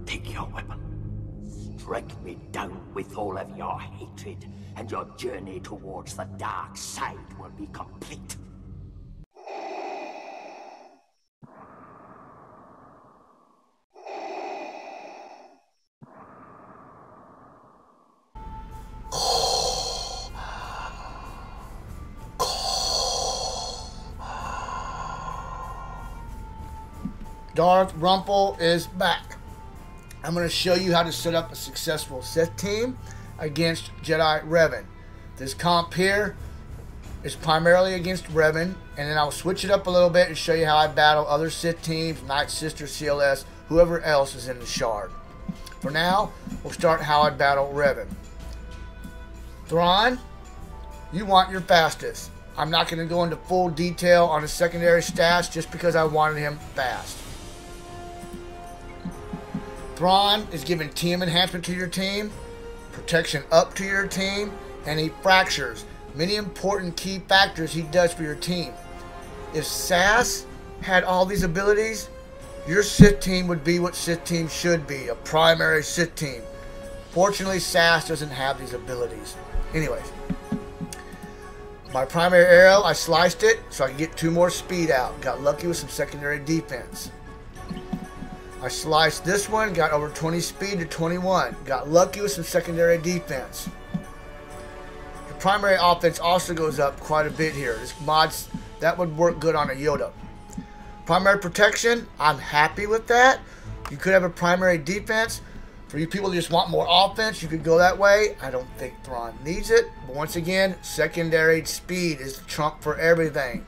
Take your weapon. Strike me down with all of your hatred, and your journey towards the dark side will be complete. Darth Rumple is back. I'm going to show you how to set up a successful Sith team against Jedi Revan. This comp here is primarily against Revan, and then I'll switch it up a little bit and show you how I battle other Sith teams, Night Sister, CLS, whoever else is in the Shard. For now, we'll start how I battle Revan. Thrawn, you want your fastest. I'm not going to go into full detail on his secondary stats just because I wanted him fast. Thrawn is giving team enhancement to your team, protection up to your team, and he fractures. Many important key factors he does for your team. If SAS had all these abilities, your Sith team would be what Sith team should be, a primary Sith team. Fortunately, SAS doesn't have these abilities. Anyways, my primary arrow, I sliced it so I could get 2 more speed out. Got lucky with some secondary defense. I sliced this one, got over 20 speed to 21. Got lucky with some secondary defense. The primary offense also goes up quite a bit here. This mods, that would work good on a Yoda. Primary protection, I'm happy with that. You could have a primary defense. For you people who just want more offense, you could go that way. I don't think Thrawn needs it. But once again, secondary speed is the trump for everything.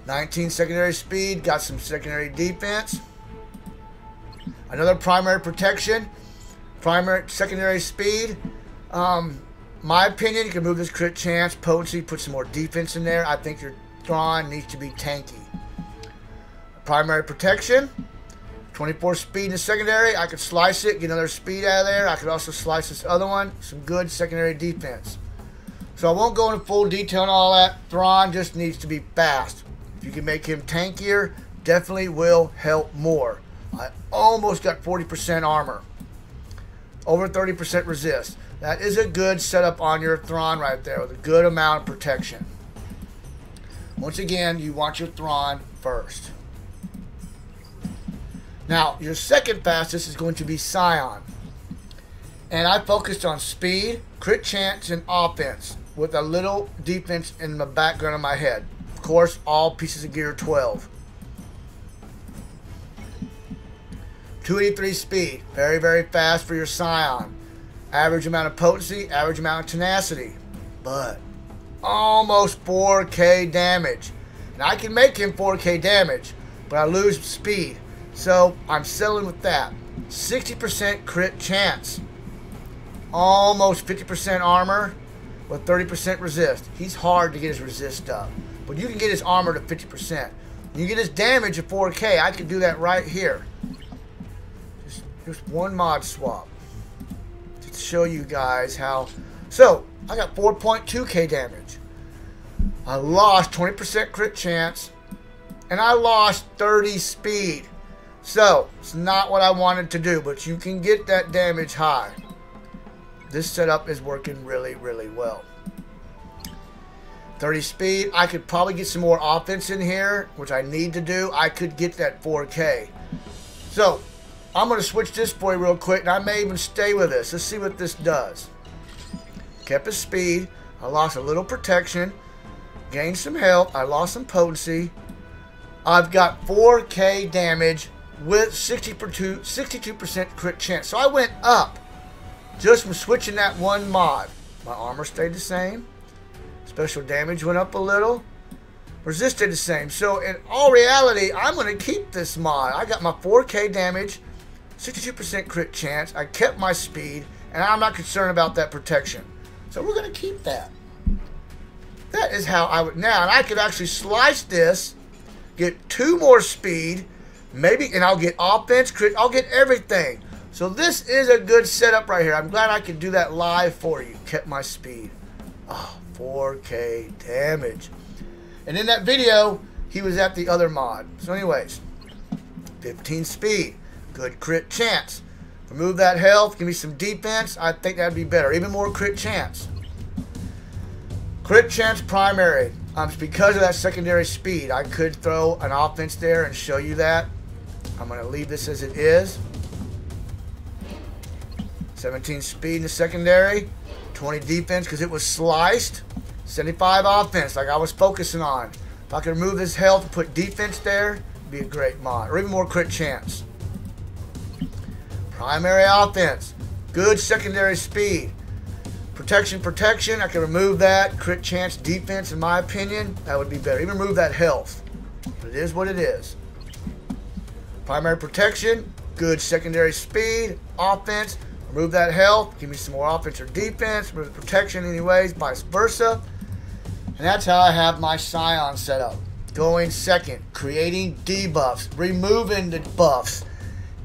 19 secondary speed, got some secondary defense. Another primary protection, secondary speed. My opinion, you can move this crit chance, potency, put some more defense in there. I think your Thrawn needs to be tanky. Primary protection, 24 speed in the secondary. I could slice it, get another speed out of there. I could also slice this other one. Some good secondary defense. So I won't go into full detail on all that. Thrawn just needs to be fast. You can make him tankier, definitely will help more. I almost got 40% armor. Over 30% resist. That is a good setup on your Thrawn right there with a good amount of protection. Once again, you want your Thrawn first. Now, your second fastest is going to be Sion. And I focused on speed, crit chance, and offense with a little defense in the background of my head. Of course, all pieces of gear 12. 283 speed, very, very fast for your Sion. Average amount of potency, average amount of tenacity, but almost 4K damage. And I can make him 4K damage, but I lose speed. So I'm settling with that. 60% crit chance. Almost 50% armor with 30% resist. He's hard to get his resist up, but you can get his armor to 50%. You get his damage at 4K. I can do that right here. Just one mod swap to show you guys how. So I got 4.2K damage. I lost 20% crit chance, and I lost 30 speed. So it's not what I wanted to do, but you can get that damage high. This setup is working really, really well. 30 speed. I could probably get some more offense in here, which I need to do. I could get that 4K. So I'm going to switch this for you real quick, and I may even stay with this. Let's see what this does. Kept his speed. I lost a little protection. Gained some health. I lost some potency. I've got 4K damage with 62% crit chance. So I went up just from switching that one mod. My armor stayed the same. Special damage went up a little. Resist stayed the same. So in all reality, I'm going to keep this mod. I got my 4K damage, 62% crit chance. I kept my speed, and I'm not concerned about that protection. So we're going to keep that. That is how I would now. And I could actually slice this, get 2 more speed, maybe, and I'll get offense, crit, I'll get everything. So this is a good setup right here. I'm glad I could do that live for you. Kept my speed. Oh, 4K damage. And in that video, he was at the other mod. So anyways, 15 speed. Good crit chance. Remove that health. Give me some defense. I think that'd be better. Even more crit chance. Crit chance primary. Because of that secondary speed, I could throw an offense there and show you that. I'm going to leave this as it is. 17 speed in the secondary. 20 defense because it was sliced. 75 offense like I was focusing on. If I could remove this health and put defense there, it'd be a great mod. Or even more crit chance. Primary offense. Good secondary speed. Protection, protection. I can remove that. Crit chance, defense, in my opinion. That would be better. Even remove that health. But it is what it is. Primary protection. Good secondary speed. Offense. Remove that health. Give me some more offense or defense. Remove the protection anyways. Vice versa. And that's how I have my Sion set up. Going second. Creating debuffs. Removing the buffs.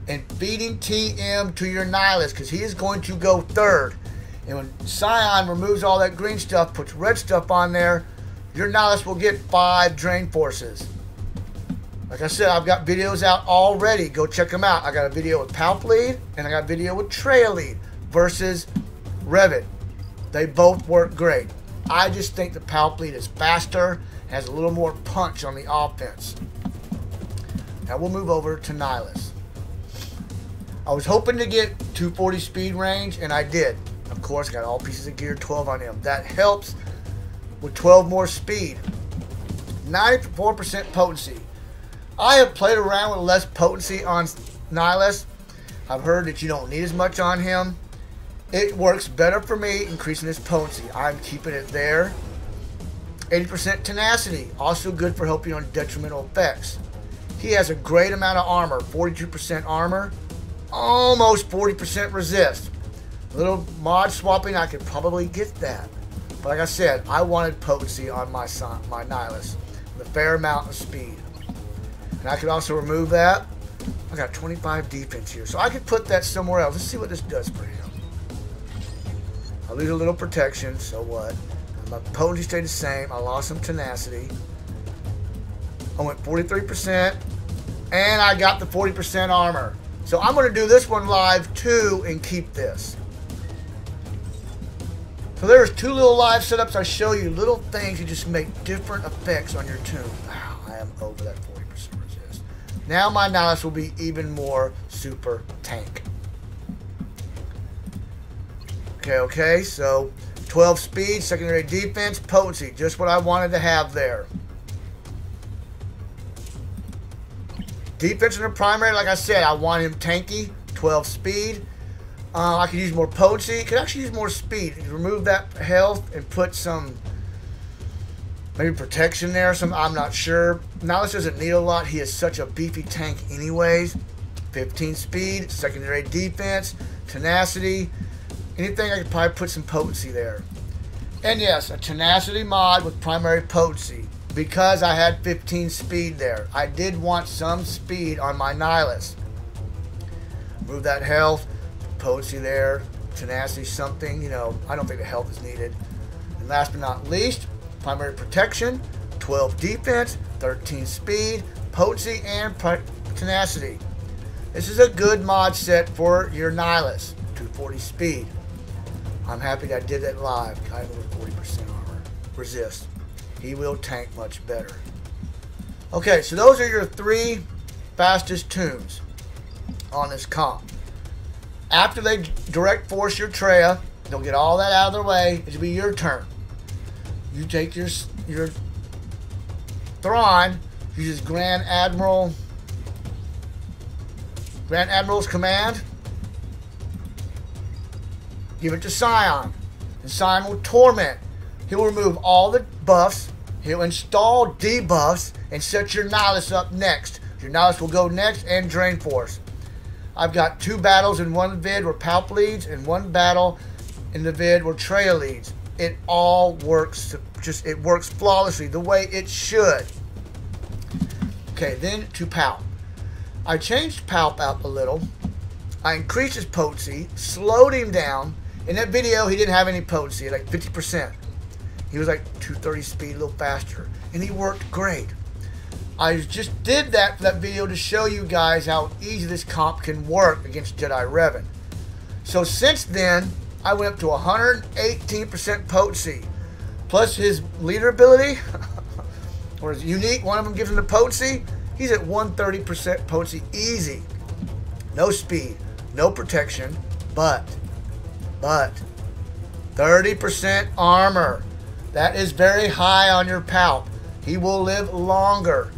And feeding TM to your Nihilus. Because he is going to go third. And when Sion removes all that green stuff, puts red stuff on there, your Nihilus will get 5 drain forces. Like I said, I've got videos out already. Go check them out. I got a video with Palp lead, and I got a video with Traya lead versus Revan. They both work great. I just think the Palp lead is faster, has a little more punch on the offense. Now we'll move over to Nihilus. I was hoping to get 240 speed range, and I did. Of course, got all pieces of gear, 12 on him. That helps with 12 more speed. 94% potency. I have played around with less potency on Nihilus. I've heard that you don't need as much on him. It works better for me, increasing his potency. I'm keeping it there. 80% tenacity. Also good for helping on detrimental effects. He has a great amount of armor. 42% armor. Almost 40% resist. A little mod swapping, I could probably get that. But like I said, I wanted potency on my Nihilus. With a fair amount of speed. And I could also remove that. I got 25 defense here. So I could put that somewhere else. Let's see what this does for him. I lose a little protection, so what? My potency stayed the same. I lost some tenacity. I went 43%. And I got the 40% armor. So I'm going to do this one live too and keep this. So there's 2 little live setups. I show you little things that just make different effects on your tune. Wow, I am over that 40% resist. Now my Nihilus will be even more super tank. Okay, so 12 speed, secondary defense, potency. Just what I wanted to have there. Defense in the primary, like I said, I want him tanky, 12 speed. I could use more potency. Could actually use more speed. Remove that health and put some maybe protection there. I'm not sure. Nihilus doesn't need a lot. He is such a beefy tank anyways. 15 speed, secondary defense, tenacity. Anything I could probably put some potency there. And yes, a tenacity mod with primary potency. Because I had 15 speed there. I did want some speed on my Nihilus. Remove that health. Potency there, tenacity, something, you know, I don't think the health is needed. And last but not least, primary protection, 12 defense, 13 speed, potency, and tenacity. This is a good mod set for your Nihilus, 240 speed. I'm happy I did that live. Got him with 40% armor. Resist. He will tank much better. Okay, so those are your 3 fastest tunes on this comp. After they direct force your Traya, they'll get all that out of their way. It'll be your turn. You take your Thrawn, uses Grand Admiral's command. Give it to Sion. And Sion will torment. He'll remove all the buffs. He'll install debuffs and set your Nihilus up next. Your Nihilus will go next and drain force. I've got 2 battles in one vid where Palp leads and 1 battle in the vid where Traya leads. It all works, it works flawlessly the way it should. Okay, then to Palp. I changed Palp out a little. I increased his potency, slowed him down. In that video, he didn't have any potency, like 50%. He was like 230 speed, a little faster. And he worked great. I just did that for that video to show you guys how easy this comp can work against Jedi Revan. So since then, I went up to 118% potency. Plus his leader ability, or his unique, one of them gives him the potency, he's at 130% potency easy. No speed, no protection, but 30% armor. That is very high on your Palp. He will live longer.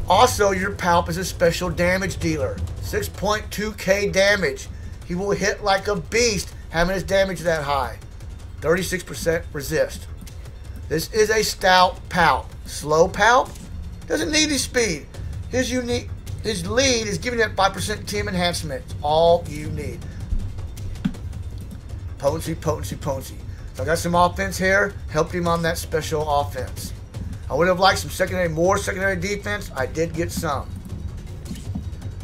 Also, your Palp is a special damage dealer. 6.2k damage. He will hit like a beast having his damage that high. 36% resist. This is a stout Palp. Slow Palp doesn't need any speed. His lead is giving it 5% team enhancement. It's all you need. Potency, potency, potency. So I got some offense here. Helped him on that special offense. I would have liked some more secondary defense. I did get some.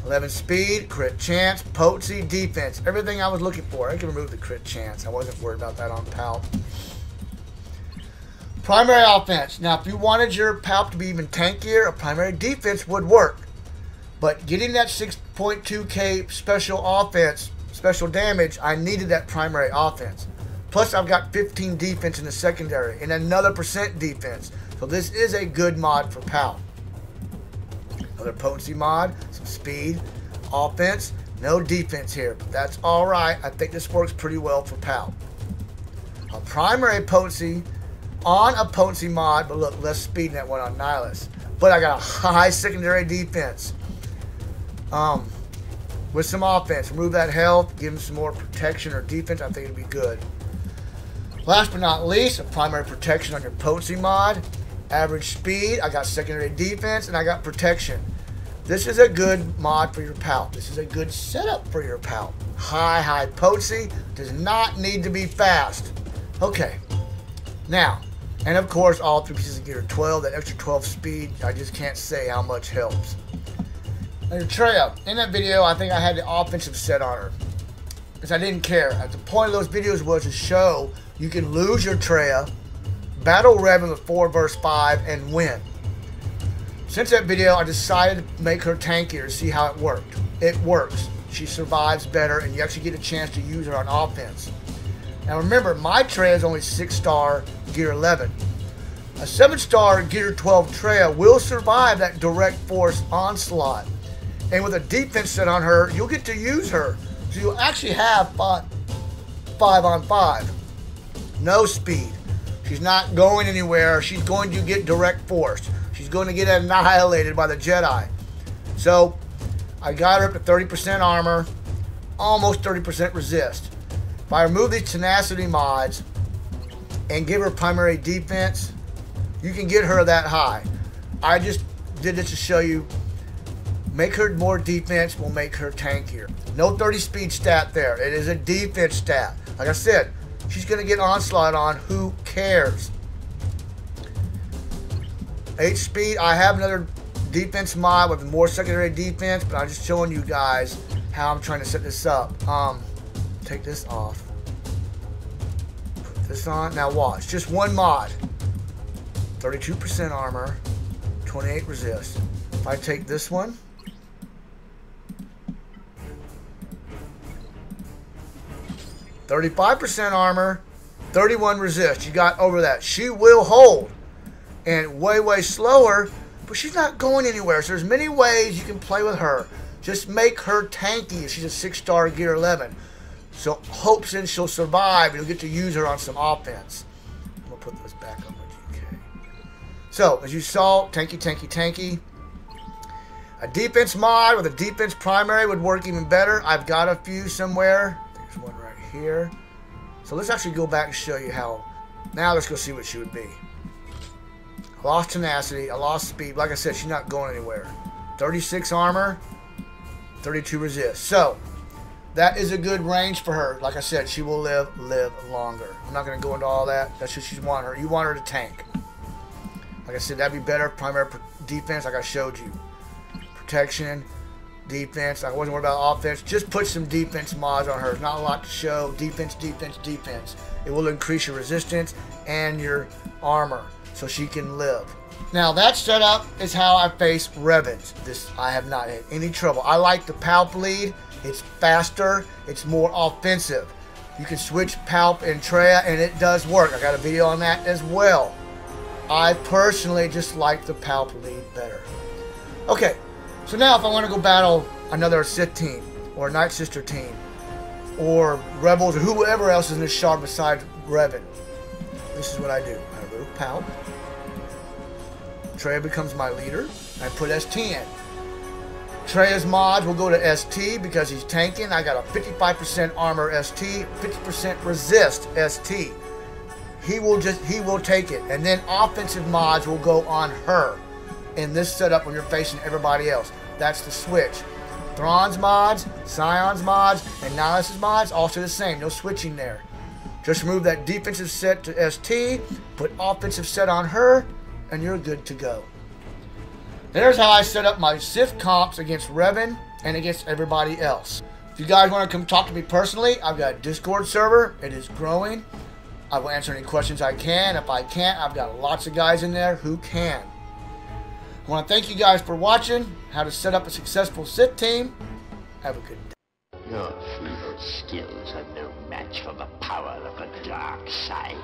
11 speed, crit chance, potency, defense. Everything I was looking for. I can remove the crit chance. I wasn't worried about that on Palp. Primary offense. Now, if you wanted your Palp to be even tankier, a primary defense would work. But getting that 6.2k special offense, special damage, I needed that primary offense. Plus, I've got 15 defense in the secondary and another % defense. So this is a good mod for Palp. Another potency mod, some speed, offense, no defense here, but that's all right. I think this works pretty well for Palp. A primary potency on a potency mod, but look, less speed than that one on Nihilus. But I got a high secondary defense. With some offense, remove that health, give him some more protection or defense. I think it'd be good. Last but not least, a primary protection on your potency mod. Average speed, I got secondary defense, and I got protection. This is a good mod for your Palp. This is a good setup for your Palp. High potency, does not need to be fast. Okay, now, and of course, all 3 pieces of gear. 12, that extra 12 speed, I just can't say how much helps. Now, your Traya, in that video, I think I had the offensive set on her, because I didn't care. The point of those videos was to show you can lose your Traya, battle Revan with 4 vs 5, and win. Since that video, I decided to make her tankier to see how it worked. It works. She survives better, and you actually get a chance to use her on offense. Now remember, my Traya is only 6-star Gear 11. A 7-star Gear 12 Traya will survive that direct force onslaught. And with a defense set on her, you'll get to use her. So you'll actually have 5 on 5. No speed. She's not going anywhere. She's going to get direct force. She's going to get annihilated by the Jedi. So I got her up to 30% armor, almost 30% resist. If I remove these tenacity mods and give her primary defense, you can get her that high. I just did this to show you. Make her more defense will make her tankier. No 30 speed stat there. It is a defense stat. Like I said, she's going to get onslaught on. Who cares? 8 speed. I have another defense mod with more secondary defense, but I'm just showing you guys how I'm trying to set this up. Take this off. Put this on. Now watch. Just one mod. 32% armor. 28 resist. If I take this one. 35% armor, 31 resist. You got over that. She will hold. And way slower, but she's not going anywhere. So there's many ways you can play with her. Just make her tanky if she's a 6-star Gear 11. So hopes and she'll survive and you'll get to use her on some offense. I'm going to put this back on my GK. So, as you saw, tanky. A defense mod with a defense primary would work even better. I've got a few somewhere. There's one right here. So let's actually go back and show you how. Now let's go see what she would be. I lost tenacity. I lost speed. Like I said, she's not going anywhere. 36 armor. 32 resist. So that is a good range for her. Like I said, she will live longer. I'm not going to go into all that. That's what you want her. You want her to tank. Like I said, that'd be better. Primary defense, like I showed you. Protection, defense. I wasn't worried about offense. Just put some defense mods on her. There's not a lot to show. Defense. It will increase your resistance and your armor so she can live. Now that setup is how I face Revans. This I have not had any trouble. I like the Palp lead. It's faster. It's more offensive. You can switch Palp and Traya and it does work. I got a video on that as well. I personally just like the Palp lead better. Okay, so now if I want to go battle another Sith team or a Night Sister team or Rebels or whoever else is in this shard besides Revan, this is what I do. I remove Palp. Traya becomes my leader. I put ST in. Traya's mods will go to ST because he's tanking. I got a 55% armor ST, 50% resist ST. He will take it. And then offensive mods will go on her in this setup when you're facing everybody else. That's the switch. Thrawn's mods, Sion's mods, and Nihilus' mods also the same. No switching there. Just remove that defensive set to ST, put offensive set on her, and you're good to go. There's how I set up my Sith comps against Revan and against everybody else. If you guys want to come talk to me personally, I've got a Discord server. It is growing. I will answer any questions I can. If I can't, I've got lots of guys in there who can. I want to thank you guys for watching how to set up a successful Sith team. Have a good day. Your feeble skills are no match for the power of the dark side.